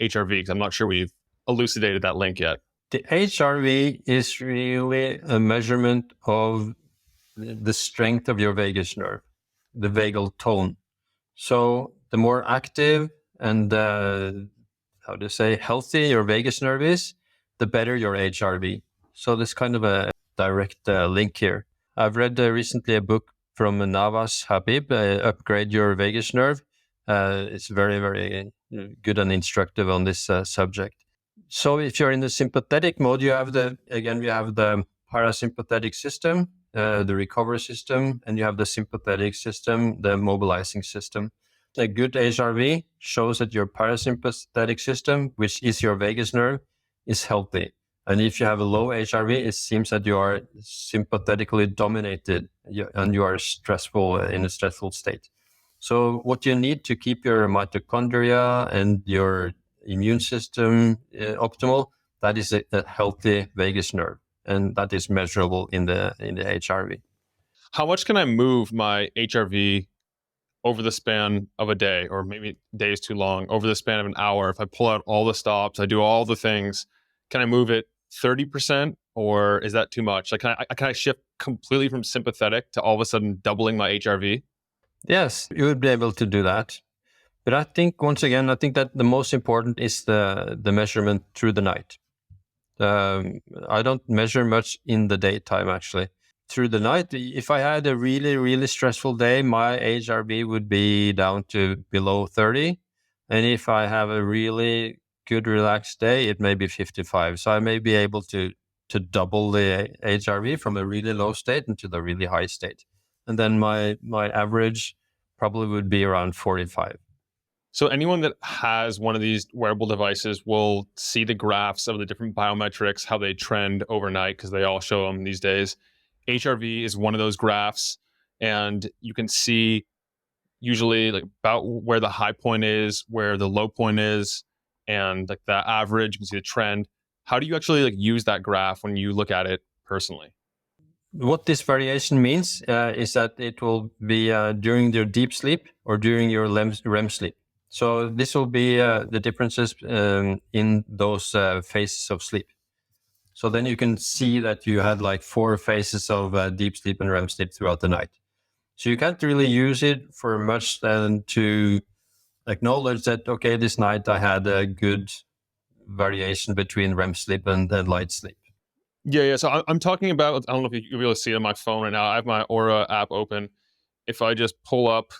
HRV? Because I'm not sure we've elucidated that link yet. The HRV is really a measurement of the strength of your vagus nerve, the vagal tone. So the more active and healthy your vagus nerve is, the better your HRV. So there's kind of a direct link here. I've read recently a book from Navas Habib, Upgrade Your Vagus Nerve. It's very, very good and instructive on this subject. So if you're in the sympathetic mode, we have the parasympathetic system, the recovery system, and you have the sympathetic system, the mobilizing system. A good HRV shows that your parasympathetic system, which is your vagus nerve, is healthy. And if you have a low HRV, it seems that you are sympathetically dominated and you are in a stressful state. So what you need to keep your mitochondria and your immune system optimal, that is a healthy vagus nerve. And that is measurable in the HRV. How much can I move my HRV over the span of a day, or maybe day is too long, over the span of an hour? If I pull out all the stops, I do all the things, can I move it 30%, or is that too much? Like, can I shift completely from sympathetic to all of a sudden doubling my HRV? Yes, you would be able to do that. But I think, once again, that the most important is the measurement through the night. I don't measure much in the daytime, actually. Through the night, if I had a really, really stressful day, my HRV would be down to below 30. And if I have a really good relaxed day, it may be 55. So I may be able to double the HRV from a really low state into the really high state. And then my average probably would be around 45. So anyone that has one of these wearable devices will see the graphs of the different biometrics, how they trend overnight, because they all show them these days. HRV is one of those graphs, and you can see usually like about where the high point is, where the low point is, and like the average. You can see the trend. How do you actually like use that graph when you look at it personally? What this variation means is that it will be during your deep sleep or during your REM sleep. So this will be the differences in those phases of sleep. So then you can see that you had like 4 phases of deep sleep and REM sleep throughout the night. So you can't really use it for much than to acknowledge that, okay, this night I had a good variation between REM sleep and light sleep. Yeah. So I'm talking about, I don't know if you'll be able to see it on my phone right now. I have my Aura app open. If I just pull up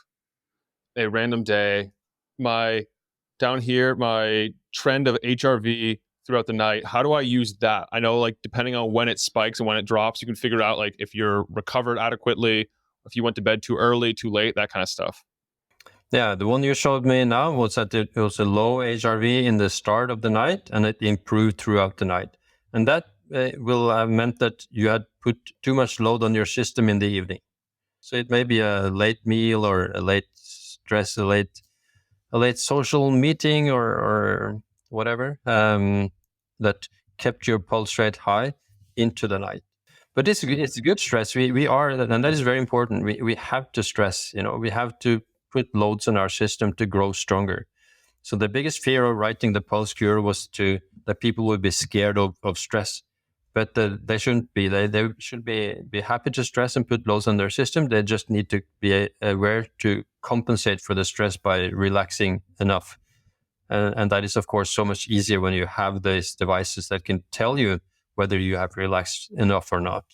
a random day, down here, my trend of HRV throughout the night, how do I use that? I know, like, depending on when it spikes and when it drops, you can figure out like if you're recovered adequately, if you went to bed too early, too late, that kind of stuff. Yeah, the one you showed me now was that it was a low HRV in the start of the night and it improved throughout the night. And that will have meant that you had put too much load on your system in the evening. So it may be a late meal or a late stress, a late social meeting or whatever that kept your pulse rate high into the night. But it's a good stress. We are, and that is very important. We have to stress. We have to put loads on our system to grow stronger. So the biggest fear of writing the pulse cure was that people would be scared of stress. But they shouldn't be. They should be happy to stress and put loads on their system. They just need to be aware to compensate for the stress by relaxing enough. And that is, of course, so much easier when you have these devices that can tell you whether you have relaxed enough or not.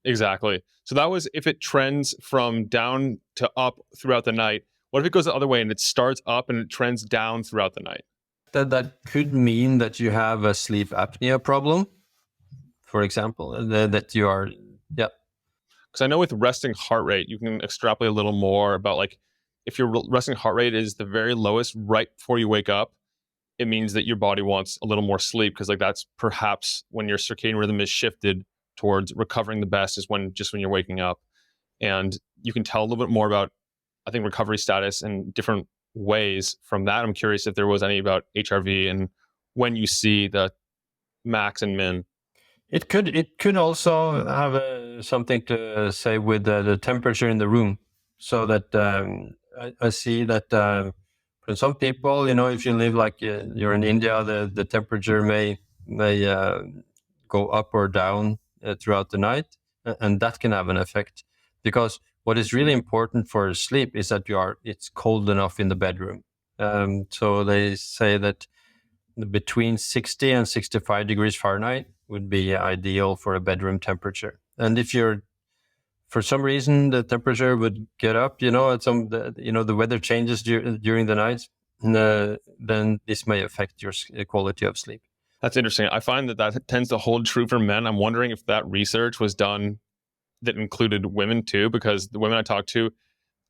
Exactly. So that was if it trends from down to up throughout the night. What if it goes the other way and it starts up and it trends down throughout the night? That could mean that you have a sleep apnea problem, for example, that you are, yeah. Because I know with resting heart rate, you can extrapolate a little more about like if your resting heart rate is the very lowest right before you wake up, it means that your body wants a little more sleep because like that's perhaps when your circadian rhythm is shifted towards recovering the best is when you're waking up. And you can tell a little bit more about, I think, recovery status in different ways from that. I'm curious if there was any about HRV and when you see the max and min. It could also have something to say with the temperature in the room, so that I see that for some people, if you live like you're in India, the temperature may go up or down throughout the night, and that can have an effect. Because what is really important for sleep is that it's cold enough in the bedroom. So they say that between 60 and 65 degrees Fahrenheit would be ideal for a bedroom temperature. And if for some reason the temperature would get up, the weather changes during the night, then this may affect your quality of sleep. That's interesting. I find that tends to hold true for men. I'm wondering if that research was done that included women too, because the women I talk to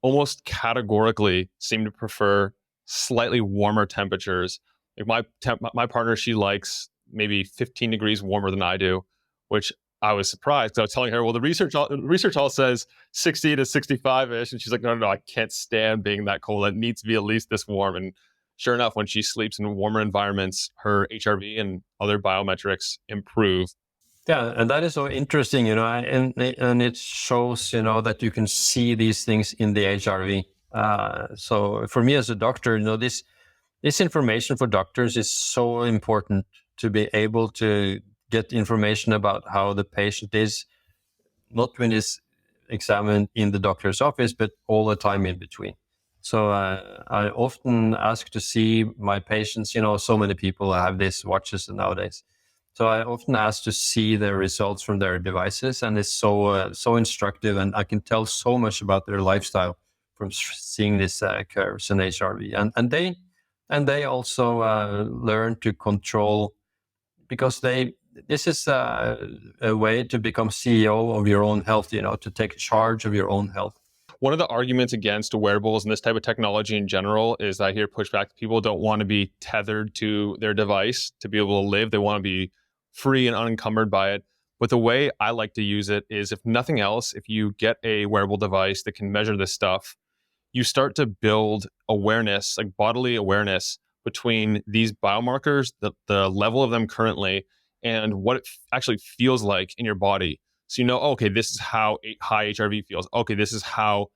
almost categorically seem to prefer slightly warmer temperatures. Like my partner, she likes maybe 15 degrees warmer than I do, which I was surprised. I was telling her, well, the research all says 60 to 65 ish, and she's like, no, I can't stand being that cold. It needs to be at least this warm. And sure enough, when she sleeps in warmer environments, her HRV and other biometrics improve. Yeah, and that is so interesting, and it shows, that you can see these things in the HRV. So for me as a doctor, this information for doctors is so important to be able to get information about how the patient is, not when he's examined in the doctor's office, but all the time in between. So I often ask to see my patients. So many people have these watches nowadays. So I often ask to see the results from their devices, and it's so instructive, and I can tell so much about their lifestyle from seeing these curves in HRV, and they also learn to control, because this is a way to become CEO of your own health, to take charge of your own health. One of the arguments against wearables and this type of technology in general is I hear pushback. People don't want to be tethered to their device to be able to live. They want to be free and unencumbered by it. But the way I like to use it is, if nothing else, if you get a wearable device that can measure this stuff, you start to build awareness, like bodily awareness between these biomarkers, the level of them currently, and what it actually feels like in your body. So okay, this is how high HRV feels. Okay, this is how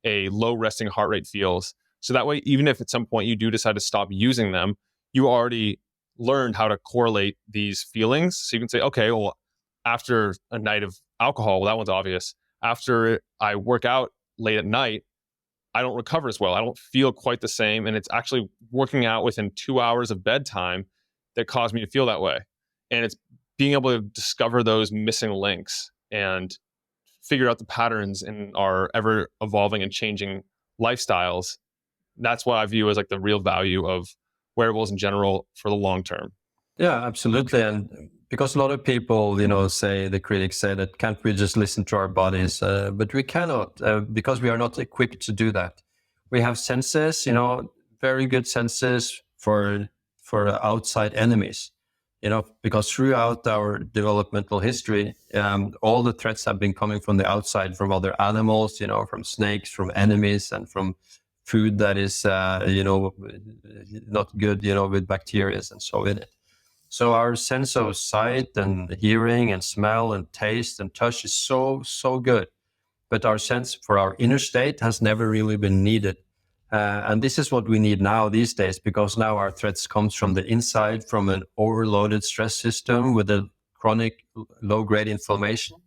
a low resting heart rate feels. So that way, even if at some point you do decide to stop using them, you already learned how to correlate these feelings. So you can say, okay, well, after a night of alcohol, well, that one's obvious. After I work out late at night, I don't recover as well. I don't feel quite the same. And it's actually working out within 2 hours of bedtime that caused me to feel that way. And it's being able to discover those missing links and figure out the patterns in our ever evolving and changing lifestyles. That's what I view as like the real value of wearables in general for the long term. Yeah, absolutely. And because a lot of people, the critics say that can't we just listen to our bodies? But we cannot, because we are not equipped to do that. We have senses, very good senses for outside enemies, because throughout our developmental history, all the threats have been coming from the outside, from other animals, from snakes, from enemies, and from food that is, not good, with bacteria and so in it. So our sense of sight and hearing and smell and taste and touch is so good. But our sense for our inner state has never really been needed. And this is what we need now these days, because now our threats comes from the inside, from an overloaded stress system with a chronic low-grade inflammation.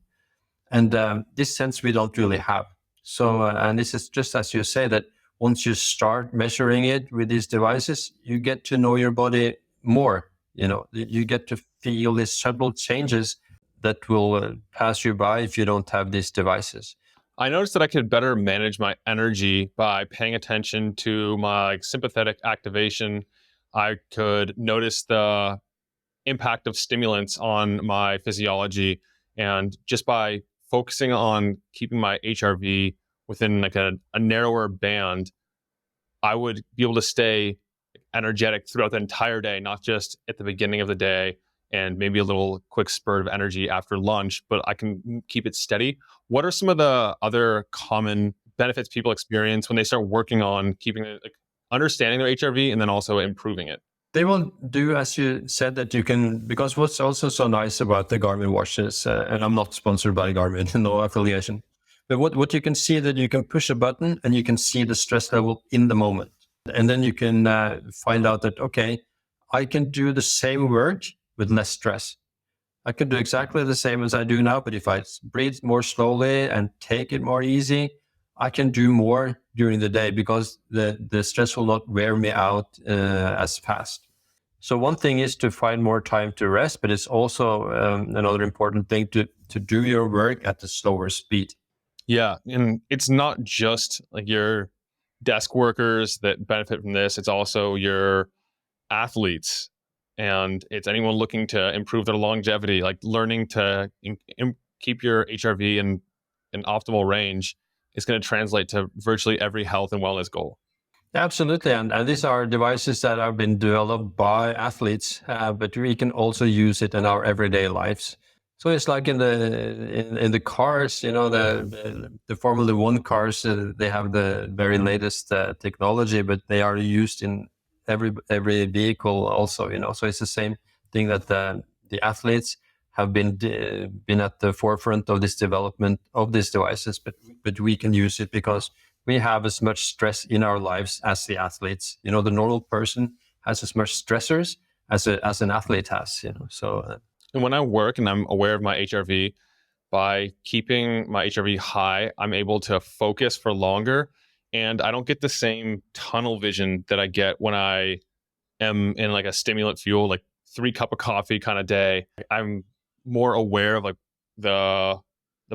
And this sense we don't really have. So, and this is just as you say, that once you start measuring it with these devices, you get to know your body more. You get to feel these subtle changes that will pass you by if you don't have these devices. I noticed that I could better manage my energy by paying attention to my sympathetic activation. I could notice the impact of stimulants on my physiology. And just by focusing on keeping my HRV within like a narrower band, I would be able to stay energetic throughout the entire day, not just at the beginning of the day and maybe a little quick spurt of energy after lunch, but I can keep it steady. What are some of the other common benefits people experience when they start working on keeping it, like understanding their HRV and then also improving it? They will do, as you said, that you can, because what's also so nice about the Garmin watches, and I'm not sponsored by Garmin, no affiliation, but what you can see that you can push a button and you can see the stress level in the moment. And then you can find out that, okay, I can do the same work with less stress. I can do exactly the same as I do now, but if I breathe more slowly and take it more easy, I can do more during the day because the stress will not wear me out as fast. So one thing is to find more time to rest, but it's also another important thing to do your work at a slower speed. Yeah. And it's not just like your desk workers that benefit from this, it's also your athletes and it's anyone looking to improve their longevity, like learning to keep your HRV in an optimal range is going to translate to virtually every health and wellness goal. Absolutely, and these are devices that have been developed by athletes, but we can also use it in our everyday lives. So it's like in the cars, the Formula One cars. They have the very latest technology, but they are used in every vehicle also. So it's the same thing that the athletes have been at the forefront of this development of these devices, but we can use it because we have as much stress in our lives as the athletes. The normal person has as much stressors as an athlete has. And when I work and I'm aware of my HRV, by keeping my HRV high, I'm able to focus for longer and I don't get the same tunnel vision that I get when I am in like a stimulant fuel, like 3 cup of coffee kind of day. I'm more aware of like the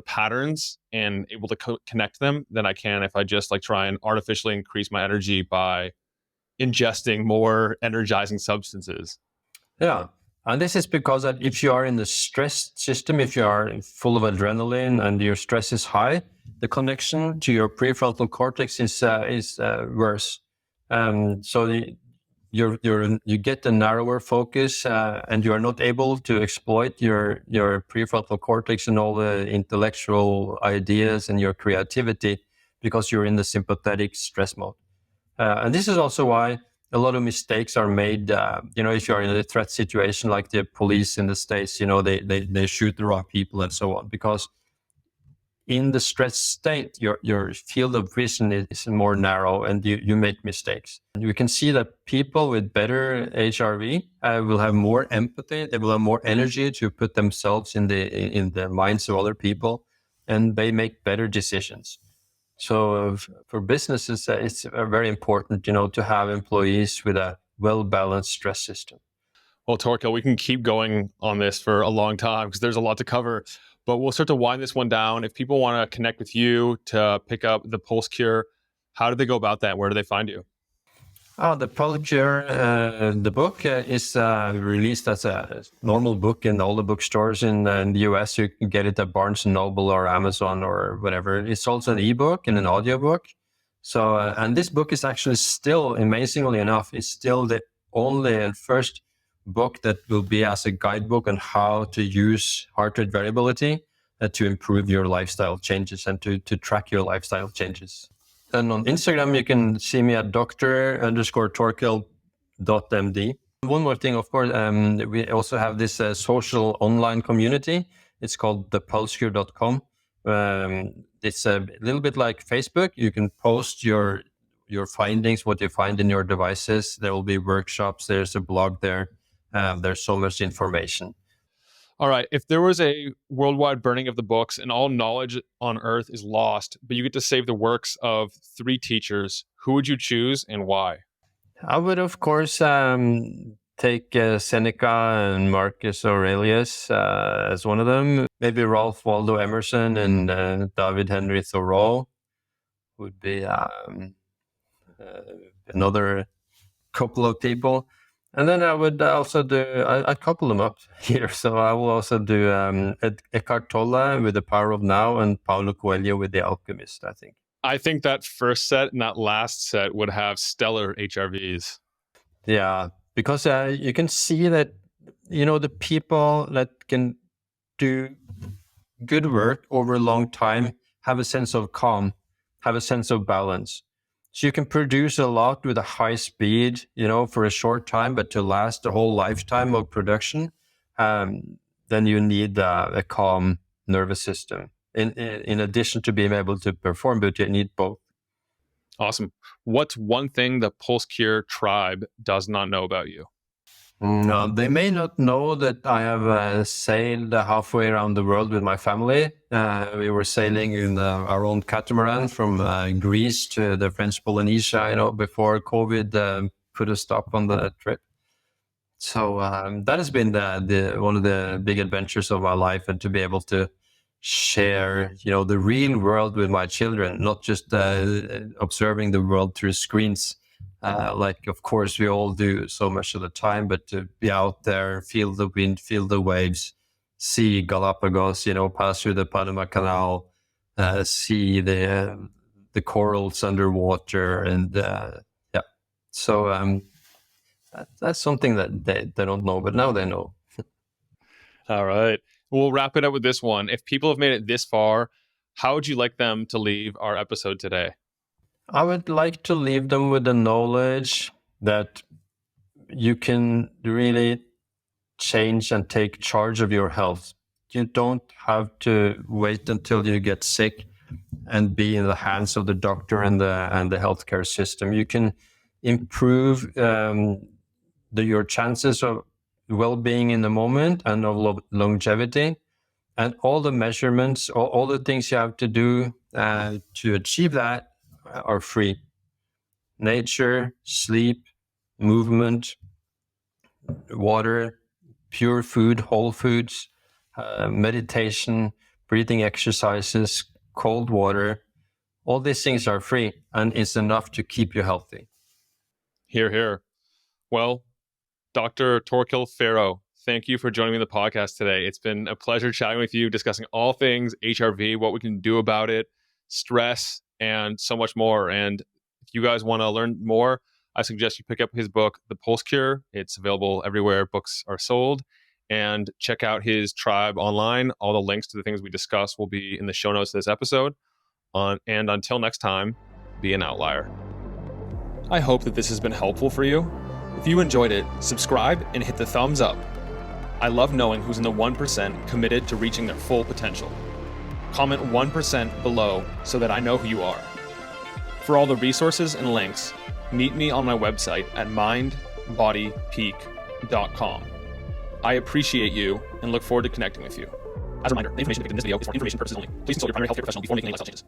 patterns and able to connect them than I can if I just like try and artificially increase my energy by ingesting more energizing substances. Yeah. And this is because that if you are in the stress system, if you are full of adrenaline and your stress is high, the connection to your prefrontal cortex is worse. You get a narrower focus, and you are not able to exploit your prefrontal cortex and all the intellectual ideas and your creativity because you're in the sympathetic stress mode. And this is also why a lot of mistakes are made. If you are in a threat situation like the police in the States, they shoot the wrong people and so on, because in the stress state, your field of vision is more narrow and you make mistakes. And you can see that people with better HRV will have more empathy, they will have more energy to put themselves in the minds of other people, and they make better decisions. So for businesses, it's very important, to have employees with a well-balanced stress system. Well, Torkil, we can keep going on this for a long time because there's a lot to cover, but we'll start to wind this one down. If people want to connect with you to pick up the Pulse Cure, how do they go about that? Where do they find you? The Pulse Cure, the book is released as a normal book in all the bookstores in the US. You can get it at Barnes & Noble or Amazon or whatever. It's also an ebook and an audiobook. So, and this book is actually still, amazingly enough, is still the only and first book that will be as a guidebook on how to use heart rate variability to improve your lifestyle changes and to track your lifestyle changes. And on Instagram, you can see me at Dr.Torkil.md. One more thing, of course, we also have this social online community. It's called thepulsecure.com. It's a little bit like Facebook. You can post your findings, what you find in your devices. There will be workshops. There's a blog there. There's so much information. All right. If there was a worldwide burning of the books and all knowledge on earth is lost, but you get to save the works of 3 teachers, who would you choose and why? I would, of course, take Seneca and Marcus Aurelius as one of them. Maybe Ralph Waldo Emerson and David Henry Thoreau would be another couple of people. And then I would also do, I couple them up here. So I will also do Eckhart Tolle with The Power of Now and Paulo Coelho with The Alchemist, I think. I think that first set and that last set would have stellar HRVs. Yeah, because you can see that, the people that can do good work over a long time have a sense of calm, have a sense of balance. So you can produce a lot with a high speed, for a short time, but to last the whole lifetime of production, then you need a calm nervous system. In addition to being able to perform, but you need both. Awesome. What's one thing the Pulse Cure tribe does not know about you? No, they may not know that I have sailed halfway around the world with my family. We were sailing in our own catamaran from Greece to the French Polynesia, before COVID put a stop on the trip. So that has been the one of the big adventures of my life, and to be able to share, the real world with my children, not just observing the world through screens. Like, of course, we all do so much of the time, but to be out there, feel the wind, feel the waves, see Galapagos, pass through the Panama Canal, see the corals underwater, and yeah. So that's something that they don't know, but now they know. All right. We'll wrap it up with this one. If people have made it this far, how would you like them to leave our episode today? I would like to leave them with the knowledge that you can really change and take charge of your health. You don't have to wait until you get sick and be in the hands of the doctor and the healthcare system. You can improve your chances of well-being in the moment and of longevity. And all the measurements, all the things you have to do to achieve that are free. Nature, sleep, movement, water, pure food, whole foods, meditation, breathing exercises, cold water. All these things are free, and it's enough to keep you healthy. Hear, hear. Well, Dr. Torkil Færø, thank you for joining me on the podcast today. It's been a pleasure chatting with you, discussing all things HRV, what we can do about it, stress, and so much more. And if you guys want to learn more, I suggest you pick up his book, The Pulse Cure. It's available everywhere books are sold. And check out his tribe online. All the links to the things we discuss will be in the show notes of this episode. And until next time, be an outlier. I hope that this has been helpful for you. If you enjoyed it, subscribe and hit the thumbs up. I love knowing who's in the 1% committed to reaching their full potential. Comment 1% below so that I know who you are. For all the resources and links, meet me on my website at mindbodypeak.com. I appreciate you and look forward to connecting with you. As a reminder, the information depicted in this video is for information purposes only. Please consult your primary healthcare professional before making any lifestyle changes.